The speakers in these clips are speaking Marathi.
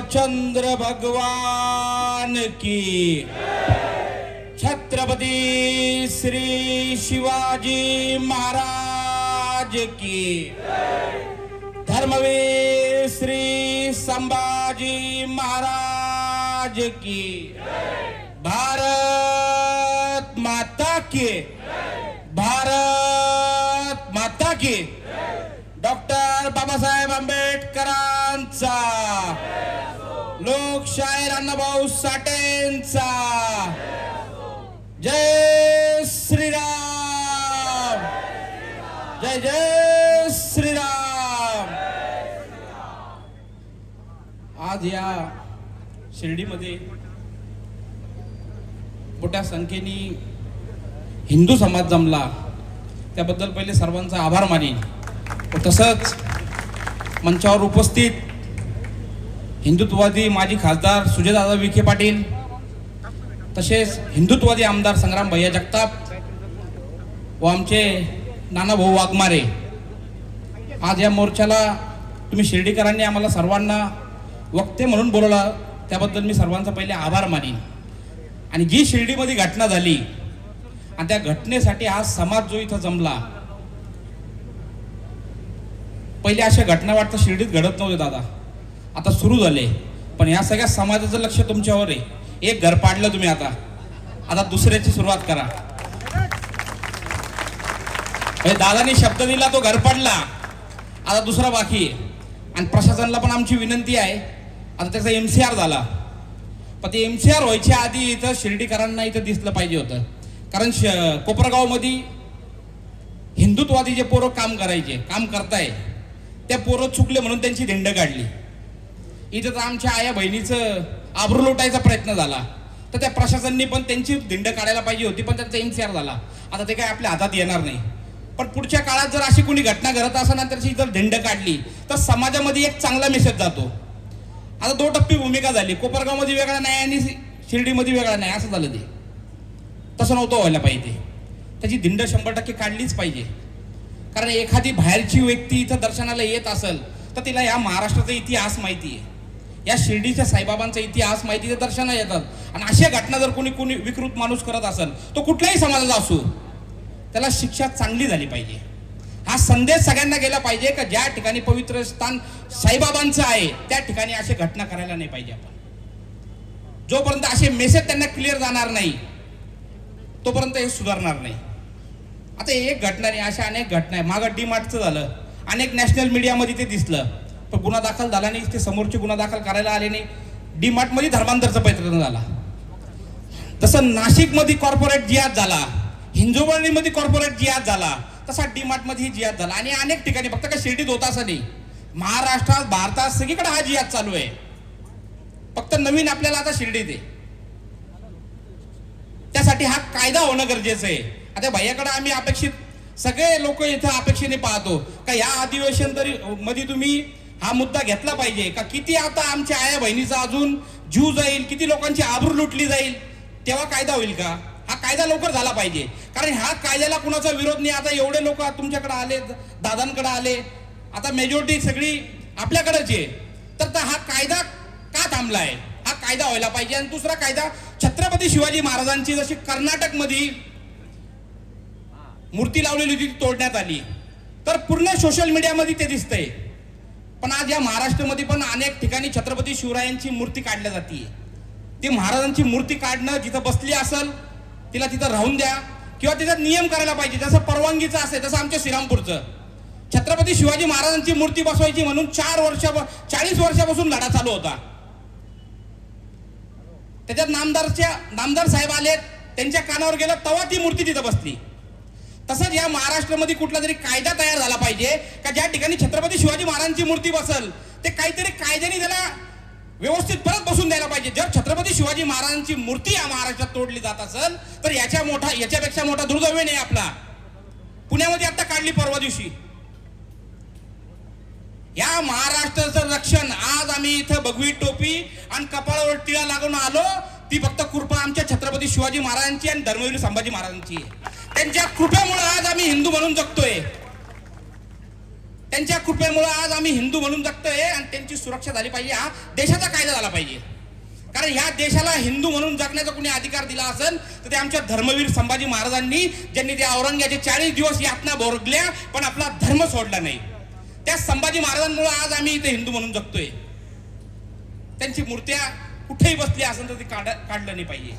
रामचंद्र भगवान की, छत्रपती श्री शिवाजी महाराज की, धर्मवीर श्री संभाजी महाराज की, भारत माता की, भारत माता की, डॉक्टर बाबासाहेब आंबेडकरांचा, लोकशाहीर अण्णाभाऊ साठेंचा, जय श्रीराम, जय जय श्रीराम. आज या शिर्डीमध्ये मोठ्या संख्येने हिंदू समाज जमला, त्याबद्दल पहिले सर्वांचा आभार मानेन. तसंच मंचावर उपस्थित हिंदुत्ववादी माजी खासदार सुजयदादा विखे पाटील, तसेच हिंदुत्ववादी आमदार संग्राम भैया जगताप व आमचे नानाभाऊ वाघमारे, आज या मोर्चाला तुम्ही शिर्डीकरांनी आम्हाला सर्वांना वक्ते म्हणून बोलवलं, त्याबद्दल मी सर्वांचा पहिले आभार मानेन. आणि जी शिर्डीमध्ये घटना झाली आणि त्या घटनेसाठी आज समाज जो इथं जमला, पहिले अशा घटना वाटतं शिर्डीत घडत नव्हते दादा, आता सुरू झाले. पण या सगळ्या समाजाचं लक्ष तुमच्यावर आहे. एक घर पाडलं तुम्ही, आता दुसऱ्याची सुरुवात करा. दादानी शब्द दिला, तो घर पाडला, आता दुसरा बाकी आहे. आणि प्रशासनाला पण आमची विनंती आहे, आता त्याचा MCR झाला, पण ते MCR व्हायच्या आधी इथं शिर्डीकरांना इथं दिसलं पाहिजे होतं. कारण कोपरगावमध्ये हिंदुत्ववादी जे पोरं काम करायचे, काम करताय, त्या पोरं चुकले म्हणून त्यांची धिंड काढली. इथं तर आमच्या आया बहिणीचं आबरू लुटायचा प्रयत्न झाला, तर त्या प्रशासनाने पण त्यांची धिंड काढायला पाहिजे होती, पण त्यांचा MCR झाला. आता ते काय आपल्या हातात येणार नाही. पण पुढच्या काळात जर अशी कोणी घटना घडत असेल ना, त्याची जर धिंड काढली तर समाजामध्ये एक चांगला मेसेज जातो. आता दोटप्पी भूमिका झाली, कोपरगावमध्ये वेगळा नाही आणि शिर्डीमध्ये वेगळा नाही, असं झालं. ते तसं नव्हतं व्हायला पाहिजे. त्याची धिंड 100% काढलीच पाहिजे. कारण एखादी बाहेरची व्यक्ती इथं दर्शनाला येत असेल तर तिला या महाराष्ट्राचा इतिहास माहिती आहे, या शिर्डीच्या साईबाबांचा इतिहास माहिती आहे, दर्शनाला येतात. आणि अशा घटना जर कोणी विकृत माणूस करत असेल, तो कुठल्याही समाजाचा असो, त्याला शिक्षा चांगली झाली पाहिजे. हा संदेश सगळ्यांना गेला पाहिजे का ज्या ठिकाणी पवित्र स्थान साईबाबांचं आहे त्या ठिकाणी अशी घटना करायला नाही पाहिजे. आपण जोपर्यंत असे मेसेज त्यांना क्लिअर जाणार नाही तोपर्यंत हे सुधारणार नाही. आता एक घटना नाही, अशा अनेक घटना आहे. मागं DMartचं झालं, अनेक नॅशनल मीडियामध्ये ते दिसलं, पण गुन्हा दाखल झाला नाही. ते समोरचे गुन्हा दाखल करायला आले नाही. DMartमध्ये धर्मांतरचा प्रयत्न झाला. तसं नाशिकमध्ये कॉर्पोरेट जिहाद झाला, हिंजवडीमध्ये कॉर्पोरेट जिहाद झाला, तसा DMartमध्ये जिहाद झाला. आणि अनेक ठिकाणी, फक्त का शिर्डीत होता असं नाही, महाराष्ट्रात भारतात सगळीकडे हा जिहाद चालू आहे. फक्त नवीन आपल्याला आता शिर्डीत आहे. त्यासाठी हा कायदा होणं गरजेचं आहे. आता भैयाकडे आम्ही अपेक्षित, सगळे लोक इथं अपेक्षेने पाहतो का या अधिवेशन तरी मध्ये तुम्ही हा मुद्दा घेतला पाहिजे का किती आता आमच्या आया बहिणीचा अजून जीव जाईल, किती लोकांची आबरू लुटली जाईल, तेव्हा कायदा होईल का? हा कायदा लवकर झाला पाहिजे. कारण ह्या कायद्याला कुणाचा विरोध नाही. आता एवढे लोक तुमच्याकडे आले, दादांकडे आले, आता मेजॉरिटी सगळी आपल्याकडेच आहे, तर हा कायदा का थांबला आहे? हा कायदा व्हायला पाहिजे. आणि दुसरा कायदा, छत्रपती शिवाजी महाराजांची जशी कर्नाटकमध्ये मूर्ती लावलेली होती ती तोडण्यात आली, तर पूर्ण सोशल मीडियामध्ये ते दिसतंय. पण आज या महाराष्ट्रामध्ये पण अनेक ठिकाणी छत्रपती शिवरायांची मूर्ती काढल्या जाते. ती महाराजांची मूर्ती काढणं, जिथं बसली असेल तिला तिथं राहून द्या, किंवा तिचा नियम करायला पाहिजे. जसं परवानगीचं असेल तसं आमच्या श्रीरामपूरचं छत्रपती शिवाजी महाराजांची मूर्ती बसवायची म्हणून 40 वर्षापासून लढा चालू होता. त्याच्यात नामदार साहेब आले, त्यांच्या कानावर गेलं, तेव्हा ती मूर्ती तिथं बसली. तसंच या महाराष्ट्रामध्ये कुठला तरी कायदा तयार झाला पाहिजे का ज्या ठिकाणी छत्रपती शिवाजी महाराजांची मूर्ती बसल ते काहीतरी कायद्याने त्याला व्यवस्थित परत बसून द्यायला पाहिजे. जर छत्रपती शिवाजी महाराजांची मूर्ती या महाराष्ट्रात तोडली जात असेल तर याच्यापेक्षा मोठा दुर्दैव नाही आपला. पुण्यामध्ये आता काढली परवा दिवशी. या महाराष्ट्राचं रक्षण आज आम्ही इथं भगवी टोपी आणि कपाळावर टिळा लागून आलो, ती फक्त कृपा आमच्या छत्रपती शिवाजी महाराजांची आणि धर्मवीर संभाजी महाराजांची. त्यांच्या कृपेमुळे आज आम्ही हिंदू म्हणून जगतोय. त्यांच्या कृपेमुळे आज आम्ही हिंदू म्हणून जगतोय आणि त्यांची सुरक्षा झाली पाहिजे, हा देशाचा कायदा झाला पाहिजे. कारण ह्या देशाला हिंदू म्हणून जगण्याचा कुणी अधिकार दिला असेल तर ते आमच्या धर्मवीर संभाजी महाराजांनी, ज्यांनी त्या औरंगजेबाचे 40 दिवस यातना भोगल्या पण आपला धर्म सोडला नाही. त्या संभाजी महाराजांमुळे आज आम्ही इथे हिंदू म्हणून जगतोय. त्यांची मूर्त्या कुठेही बसली असेल तर ती काढलं नाही पाहिजे.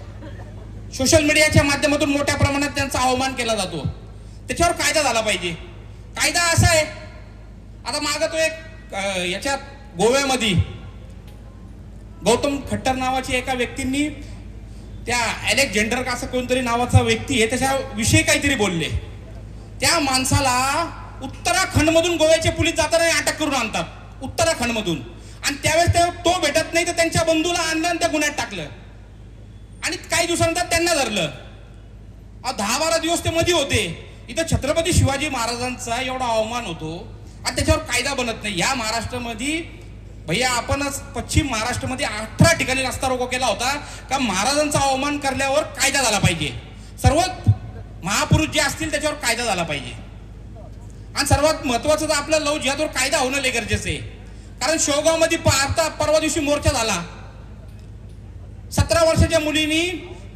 सोशल मीडियाच्या माध्यमातून मोठ्या प्रमाणात त्यांचा अवमान केला जातो, त्याच्यावर कायदा झाला पाहिजे. कायदा असा आहे, आता माग तो एक याच्यात गोव्यामध्ये गौतम खट्टर नावाची एका व्यक्तींनी त्या अलेक्झांडर का असं कोणतरी नावाचा व्यक्ती आहे त्याच्याविषयी काहीतरी बोलले. त्या माणसाला उत्तराखंडमधून गोव्याचे पोलीस जाताना अटक करून आणतात उत्तराखंडमधून, आणि त्यावेळेस तो भेटत नाही तर त्यांच्या बंधूला आणलं आणि त्या गुन्ह्यात टाकलं आणि काही दिवसानंतर त्यांना धरलं. 10-12 दिवस ते मध्ये होते. इथं छत्रपती शिवाजी महाराजांचा एवढा अवमान होतो आणि त्याच्यावर कायदा बनत नाही. या महाराष्ट्रामध्ये भैया आपणच पश्चिम महाराष्ट्रामध्ये 18 ठिकाणी रस्ता रोको केला होता का महाराजांचा अवमान करल्यावर कायदा झाला पाहिजे. सर्व महापुरुष जे असतील त्याच्यावर कायदा झाला पाहिजे. आणि सर्वात महत्वाचं तर आपल्या लव जिहादवर कायदा होणं लय गरजेचं आहे. कारण शेवगावमध्ये परवा दिवशी मोर्चा झाला. 17 वर्षाच्या मुलीनी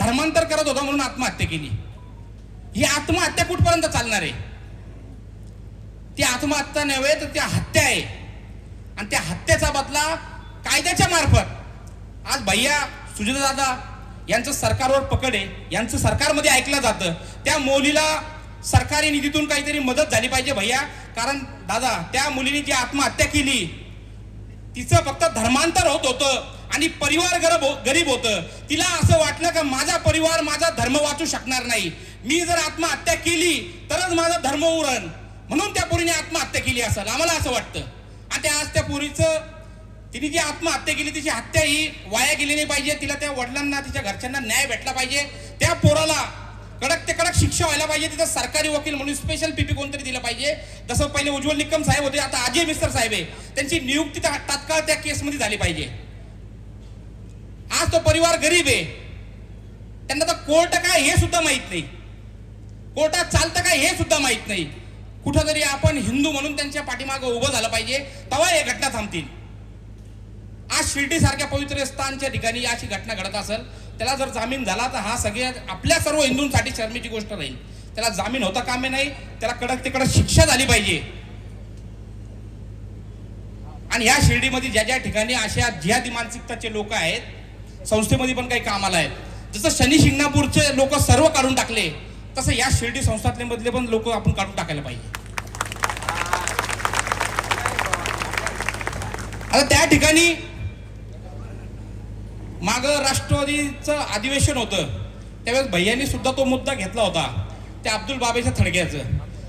धर्मांतर करत होता म्हणून आत्महत्या केली. ही आत्महत्या कुठपर्यंत चालणार आहे? ती आत्महत्या नव्हे तर त्या हत्या आहे. आणि त्या हत्येचा बदला कायद्याच्या मार्फत आज भैया सुजयदादा यांचं सरकारवर पकड आहे, यांचं सरकारमध्ये ऐकलं जातं. त्या मुलीला सरकारी निधीतून काहीतरी मदत झाली पाहिजे भैया. कारण दादा त्या मुलीने जी आत्महत्या केली तिचं फक्त धर्मांतर होत होतं आणि परिवार गरीब होतं. तिला असं वाटलं का माझा परिवार माझा धर्म वाचू शकणार नाही, मी जर आत्महत्या केली तरच माझा धर्म उरण, म्हणून त्या पोरीने आत्महत्या केली असेल आम्हाला असं वाटतं. आणि आज त्या पोरीचं तिने जी आत्महत्या केली तिची हत्या ही वाया गेली नाही पाहिजे. तिला त्या वडिलांना तिच्या घरच्यांना न्याय भेटला पाहिजे. त्या पोराला कडक ते कडक शिक्षा व्हायला पाहिजे. तिथं सरकारी वकील म्हणून स्पेशल पीपी कोणतरी दिलं पाहिजे. जसं पहिले उज्ज्वल निकम साहेब होते, आता अजय मिस्टर साहेब आहे, त्यांची नियुक्ती तात्काळ त्या केसमध्ये झाली पाहिजे. आज तो परिवार गरीब आहे, त्यांना तर कोर्ट काय हे सुद्धा माहित नाही, कोर्टात चालतं काय हे सुद्धा माहित नाही. कुठंतरी आपण हिंदू म्हणून त्यांच्या पाठीमागं उभं झालं पाहिजे, तेव्हा हे घटना थांबतील. आज शिर्डी सारख्या पवित्र स्थानच्या ठिकाणी अशी घटना घडत असेल, त्याला जर जामीन झाला तर हा सगळ्या आपल्या सर्व हिंदूंसाठी शर्मेची गोष्ट राहील. त्याला जामीन होता कामे नाही, त्याला कडक ते कडक शिक्षा झाली पाहिजे. आणि ह्या शिर्डीमध्ये ज्या ज्या ठिकाणी अशा जिहादी मानसिकताचे लोक आहेत, संस्थेमध्ये पण काही कामाला आहेत. जसं शनी शिंगणापूरचे लोक सर्व काढून टाकले, तसं या शिर्डी संस्थातले मधले पण लोक आपण काढून टाकायला पाहिजे. आता त्या ठिकाणी माग राष्ट्रवादीचं अधिवेशन होतं, त्यावेळेस भैयांनी सुद्धा तो मुद्दा घेतला होता त्या अब्दुल बाबाच्या थडग्याचं.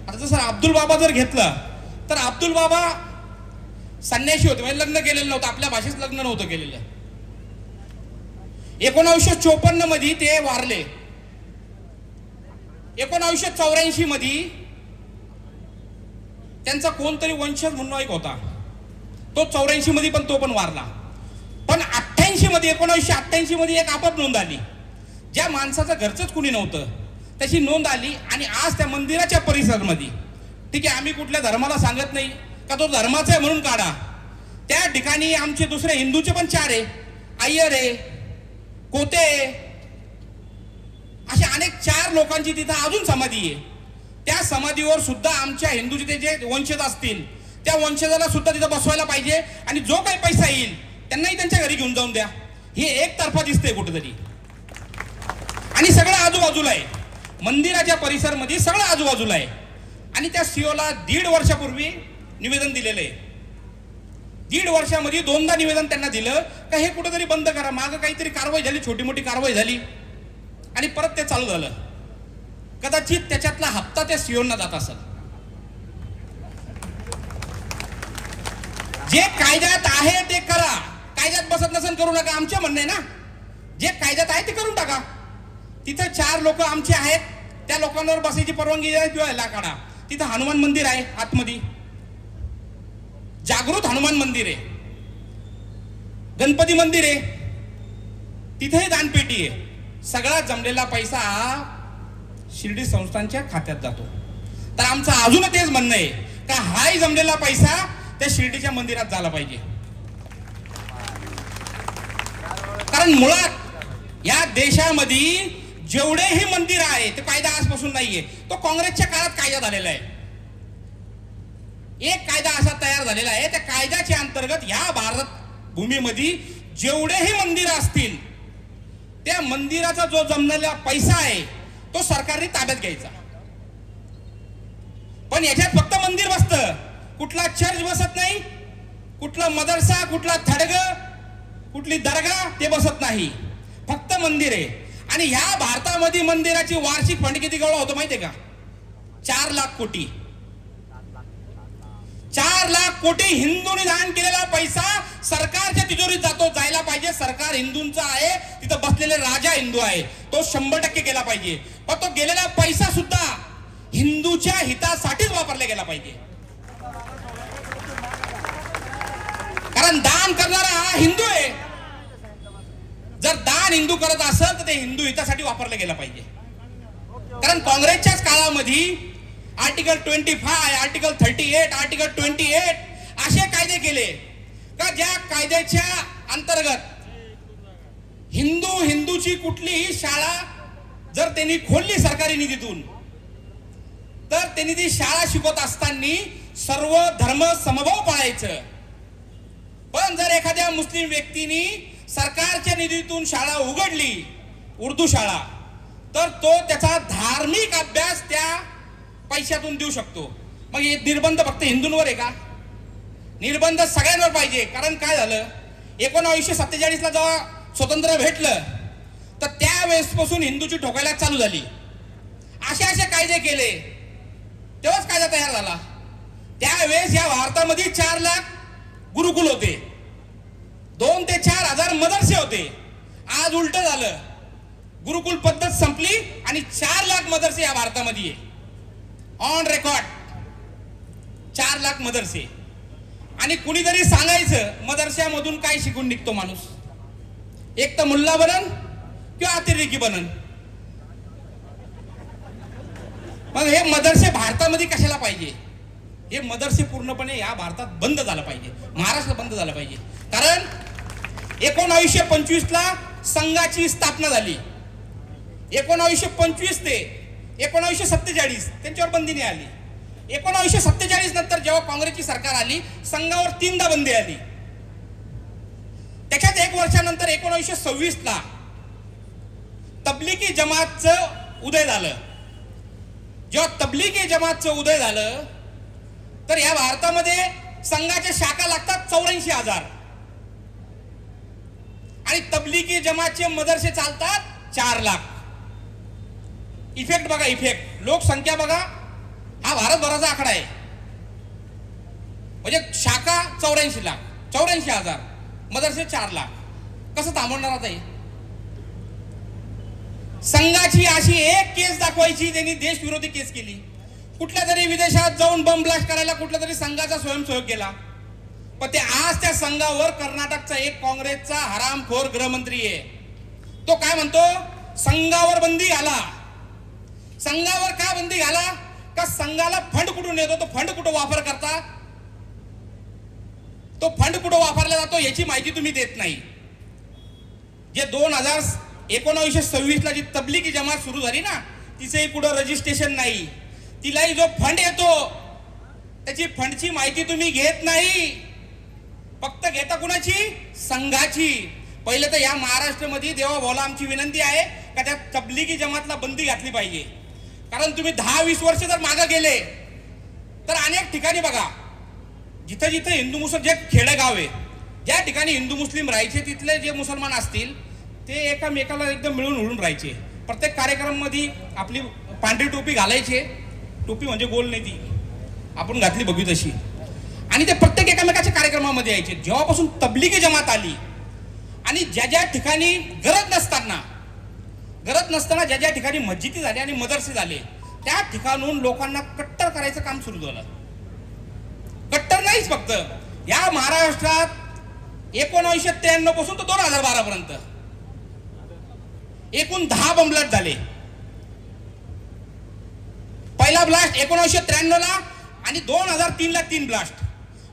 आता जसं अब्दुल बाबा जर घेतलं तर अब्दुल बाबा संन्याशी होते, म्हणजे लग्न केलेलं नव्हतं, आपल्या भाषेत लग्न नव्हतं केलेलं. 1954 मध्ये ते वारले. 1984 मध्ये त्यांचा कोणतरी वंशज म्हणून एक होता, तो 84 मध्ये पण तो पण वारला. पण 1988 मध्ये एक आपत नोंद आली. ज्या माणसाचं घरचंच कुणी नव्हतं त्याची नोंद आली. आणि आज त्या मंदिराच्या परिसरामध्ये, ठीक आहे आम्ही कुठल्या धर्माला सांगत नाही का तो धर्माचा आहे म्हणून काढा, त्या ठिकाणी आमचे दुसरे हिंदूचे पण 4 आहे, अय्यर आहे, कोते आहे, अशा अनेक 4 लोकांची तिथं अजून समाधी आहे. त्या समाधीवर सुद्धा आमच्या हिंदूचे ते जे वंशज असतील त्या वंशजाला सुद्धा तिथं बसवायला पाहिजे. आणि जो काही पैसा येईल त्यांनाही त्यांच्या घरी घेऊन जाऊन द्या. हे एकतर्फा दिसतंय कुठेतरी. आणि सगळं आजूबाजूला आहे, मंदिराच्या परिसरामध्ये सगळं आजूबाजूला आहे. आणि त्या सीओला 1.5 वर्षापूर्वी निवेदन दिलेलं आहे. 1.5 वर्षामध्ये 2दा निवेदन त्यांना दिलं का हे कुठेतरी बंद करा. मागं काहीतरी कारवाई झाली, छोटी मोठी कारवाई झाली आणि परत ते चालू झालं. कदाचित त्याच्यातला हप्ता त्या सीओना जात असेल. जे कायद्यात आहे ते करा, कायद्यात बसत नसेल करू नका, आमच्या म्हणणं आहे ना. जे कायद्यात आहे ते करून टाका. तिथं 4 लोक आमचे आहेत, त्या लोकांवर बसायची परवानगी द्या किंवा ह्याला काढा. तिथं हनुमान मंदिर आहे, आतमध्ये जागृत हनुमान मंदिर आहे, गणपती मंदिर आहे, तिथेही दानपेटी आहे. सगळा जमलेला पैसा शिर्डी संस्थांच्या खात्यात जातो. तर आमचं अजून तेच म्हणणं आहे का हाही जमलेला पैसा त्या शिर्डीच्या मंदिरात झाला पाहिजे. कारण मुळात या देशामध्ये जेवढेही मंदिर आहे ते कायदा आजपासून नाहीये, तो काँग्रेसच्या काळात कायदा झालेला आहे. एक कायदा असा तयार झालेला आहे, त्या कायद्याच्या अंतर्गत या भारत भूमीमध्ये जेवढेही मंदिर असतील त्या मंदिराचा जो जमलेला पैसा आहे तो सरकारने ताब्यात घ्यायचा. पण याच्यात फक्त मंदिर बसतं, कुठला चर्च बसत नाही, कुठला मदरसा, कुठला थडग, कुठली दर्गा ते बसत नाही, फक्त मंदिर आहे. आणि ह्या भारतामध्ये मंदिराची वार्षिक फंड किती गोळा होतो माहितीये का? 4 लाख कोटी. 4 लाख कोटी हिंदूंनी दान केलेला पैसा सरकारच्या तिजोरीत जातो, जायला पाहिजे. सरकार हिंदूंचा आहे, तिथं बसलेले राजा हिंदू आहे, तो 100% केला पाहिजे. पण तो गेलेला पैसा सुद्धा हिंदूच्या हितासाठीच वापरला गेला पाहिजे. कारण दान करणारा हा हिंदू आहे. जर दान हिंदू करत असेल तर ते हिंदू हितासाठी वापरलं गेलं पाहिजे. कारण काँग्रेसच्याच काळामध्ये आर्टिकल 25, आर्टिकल 38, आर्टिकल 28 असे कायदे केले का ज्या कायद्याच्या अंतर्गत हिंदूची कुठलीही शाळा जर त्यांनी खोलली सरकारी निधीतून तर त्यांनी ती शाळा शिकवत असताना सर्व धर्म समभाव पाळायचं. पण जर एखाद्या मुस्लिम व्यक्तीने सरकारच्या निधीतून शाळा उघडली, उर्दू शाळा, तर तो त्याचा धार्मिक अभ्यास त्या पैशातून देऊ शकतो. मग हे निर्बंध फक्त हिंदूंवर आहे का? निर्बंध सगळ्यांवर पाहिजे. कारण काय झालं, 1947 ला जेव्हा स्वातंत्र्य भेटलं तर त्यावेळेसपासून हिंदूची ठोकायला चालू झाली. असे कायदे केले तेव्हाच कायदा तयार झाला. त्यावेळेस या भारतामध्ये 4 लाख गुरुकुल होते, 2 ते 4 हजार मदरसे होते. आज उलट झालं, गुरुकुल पद्धत संपली आणि 4 लाख मदरसे या भारतामध्ये आहे. ऑन रेकॉर्ड 4 लाख मदरसे. आणि कुणीतरी सांगायचं मदरशामधून काय शिकून निघतो माणूस, एक तर मुल्ला बनन किंवा अतिरेकी बनन. मग हे मदरसे भारतामध्ये कशाला पाहिजे? हे मदरसे पूर्णपणे या भारतात बंद झालं पाहिजे, महाराष्ट्रात बंद झालं पाहिजे. कारण 1925 ला संघाची स्थापना झाली. 1925 ते 1947 त्यांच्यावर बंदी नाही आली. 1947 नंतर जेव्हा काँग्रेसची सरकार आली, संघावर 3दा बंदी आली. त्याच्यात 1 वर्षानंतर 1926 ला तबलिगी जमातचं उदय झालं. जेव्हा तबलिगी जमातचं उदय झालं तर या भारतामध्ये संघाच्या शाखा लागतात 84,000 आणि तबलिगी जमातचे मदरसे चालतात 4 लाख. इफेक्ट बघा, इफेक्ट लोकसंख्या बघा, हा भारतभराचा आकडा आहे. म्हणजे शाखा 84 लाख, 84,000, मदरसे 4 लाख. कसं थांबवणार आता हे? संघाची अशी एक केस दाखवायची, त्यांनी देशविरोधी केस केली. कुठल्या तरी विदेशात जाऊन बम ब्लास्ट करायला कुठल्या तरी संघाचा स्वयंसेवक गेला. पण ते आज त्या संघावर कर्नाटकचा एक काँग्रेसचा हरामखोर गृहमंत्री आहे. तो काय म्हणतो, संघावर बंदी घाला. संघावर का बंदी घाला? का संघाला फंड कुठून येतो, तो फंड कुठं वापर करता, तो फंड कुठं वापरला जातो याची माहिती तुम्ही देत नाही. जे 1926 ला जी तबलिगी जमात सुरू झाली ना, तिचंही कुठं रजिस्ट्रेशन नाही, तिलाही जो फंड येतो त्याची फंडची माहिती तुम्ही घेत नाही. फक्त घेता कुणाची? संघाची. पहिले तर या महाराष्ट्रामध्ये देवा बोला आमची विनंती आहे का त्या तबलिगी जमातला बंदी घातली पाहिजे. कारण तुम्ही 10-20 वर्ष जर मागे गेले तर अनेक ठिकाणी बघा, जिथं जिथं हिंदू मुस्लिम, जे खेडेगाव आहे ज्या ठिकाणी हिंदू मुस्लिम राहायचे, तिथले जे मुसलमान असतील ते एकामेकाला एकदम मिळून मिळून राहायचे. प्रत्येक कार्यक्रमामध्ये आपली पांढरी टोपी घालायचे, टोपी म्हणजे गोल नाही, ती आपण घातली बघू तशी, आणि ते प्रत्येक एकामेकाच्या कार्यक्रमामध्ये यायचे. जेव्हापासून तबलिगी जमात आली आणि ज्या ज्या ठिकाणी गरज नसताना ज्या ज्या ठिकाणी मस्जिदी झाली आणि मदरसे झाले, त्या ठिकाणून लोकांना कट्टर करायचं काम सुरू झालं. कट्टर नाहीच फक्त या महाराष्ट्रात 1993 पासून तर 2012 पर्यंत एकूण 10 बॉम्बलास्ट झाले. पहिला ब्लास्ट 1993 ला आणि 2003 ला 3 ब्लास्ट,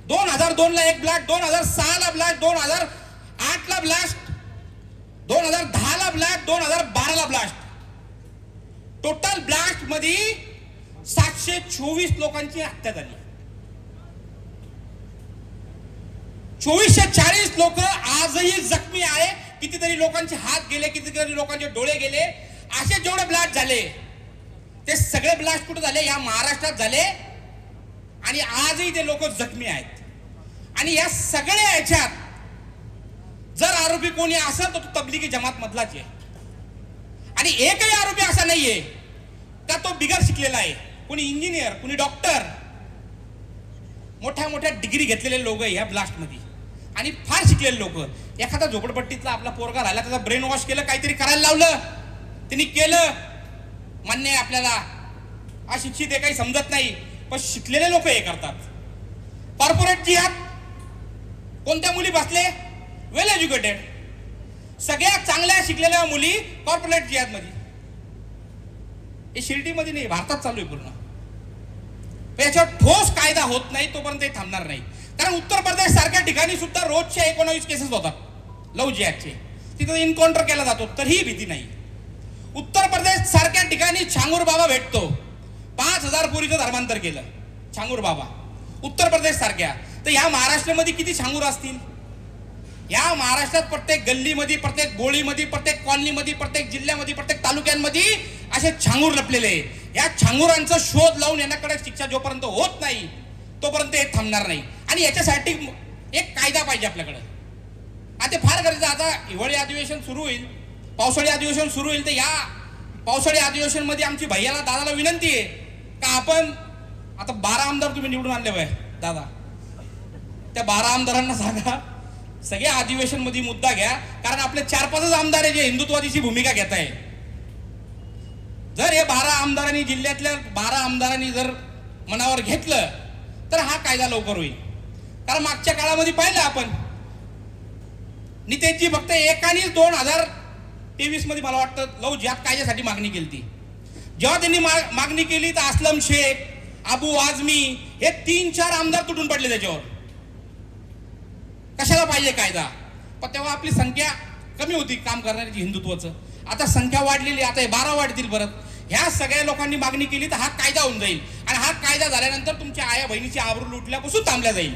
2002 ला 1 ब्लास्ट, 2006 ला ब्लास्ट, 2008 ला ब्लास्ट, 2010 ला ब्लास्ट, 2012 ला ब्लास्ट. टोटल ब्लास्ट मध्ये 724 लोकांची हत्या झाली. 2440 लोक आजही जखमी आहे. कितीतरी लोकांचे हात गेले, कितीतरी लोकांचे डोळे गेले. असे जेवढे ब्लास्ट झाले ते सगळे ब्लास्ट कुठे झाले? या महाराष्ट्रात झाले. आणि आजही ते लोक जखमी आहेत. आणि या सगळ्या याच्यात जर आरोपी कोणी असेल तर तो तबलिगी जमात मधलाच आहे. आणि एकही आरोपी असा नाहीये का तो बिगर शिकलेला आहे. कोणी इंजिनियर, कोणी डॉक्टर, मोठ्या मोठ्या डिग्री घेतलेले लोक या ब्लास्ट मध्ये आणि फार शिकलेले लोक. एखादा झोपडपट्टीतला आपला पोरगा राहिला, त्याचा ब्रेन वॉश केलं, काहीतरी करायला लावलं, त्यांनी केलं. मान्य आहे आपल्याला अशिक्षित आहे, काही समजत नाही, पण शिकलेले लोक हे करतात. कॉर्पोरेट जिहाद. कोणत्या मुली बसले? वेल एज्युकेटेड, सगळ्या चांगल्या शिकलेल्या मुली कॉर्पोरेट जिहाद मध्ये. हे शिर्डीमध्ये नाही, भारतात चालू आहे पूर्ण. याच्यावर ठोस कायदा होत नाही तोपर्यंत हे थांबणार नाही. कारण उत्तर प्रदेश सारख्या ठिकाणी सुद्धा रोजच्या 19 केसेस होतात लव्ह जिहादचे. तिथं एन्काउंटर केला जातो तरीही भीती नाही. उत्तर प्रदेश सारख्या ठिकाणी छांगूर बाबा भेटतो. 5000 पोरीचं धर्मांतर केलं छांगूर बाबा उत्तर प्रदेश सारख्या. तर ह्या महाराष्ट्रामध्ये किती छांगूर असतील? या महाराष्ट्रात प्रत्येक गल्लीमध्ये, प्रत्येक गोळीमध्ये, प्रत्येक कॉलनीमध्ये, प्रत्येक जिल्ह्यामध्ये, प्रत्येक तालुक्यांमध्ये असे छांगूर लपलेले. या छांगुरांचा शोध लावून यांच्याकडे शिक्षा जोपर्यंत होत नाही तोपर्यंत हे थांबणार नाही. आणि याच्यासाठी एक कायदा पाहिजे आपल्याकडे. आता फार गरजेचं. आता हिवाळी अधिवेशन सुरू होईल, पावसाळी अधिवेशन सुरू होईल. तर या पावसाळी अधिवेशन मध्ये आमची भैयाला, दादाला विनंती आहे का आपण आता 12 आमदार तुम्ही निवडून आणले बाय दादा, त्या 12 आमदारांना सांगा सगळ्या अधिवेशन मध्ये मुद्दा घ्या. कारण आपले 4-5 आमदार आहे जे हिंदुत्वादीची भूमिका घेत आहे. जर हे 12 आमदारांनी, जिल्ह्यातल्या 12 आमदारांनी जर मनावर घेतलं तर हा कायदा लवकर होईल. कारण मागच्या काळामध्ये पाहिलं आपण, नितेशजी फक्त एकानेच 2023 मध्ये मला वाटतं लव्ह जिहाद कायद्यासाठी मागणी केली ती. जेव्हा त्यांनी मागणी केली तर असलम शेख, अबू आझमी हे 3-4 आमदार तुटून पडले त्याच्यावर. कशाला पाहिजे कायदा? पण तेव्हा आपली संख्या कमी होती काम करणाऱ्याची हिंदुत्वाचं. आता संख्या वाढलेली, आता हे 12 वाढतील परत. ह्या सगळ्या लोकांनी मागणी केली तर हा कायदा होऊन जाईल. आणि हा कायदा झाल्यानंतर तुमच्या आया बहिणीची आबरू लुटल्यापासून थांबल्या जाईल.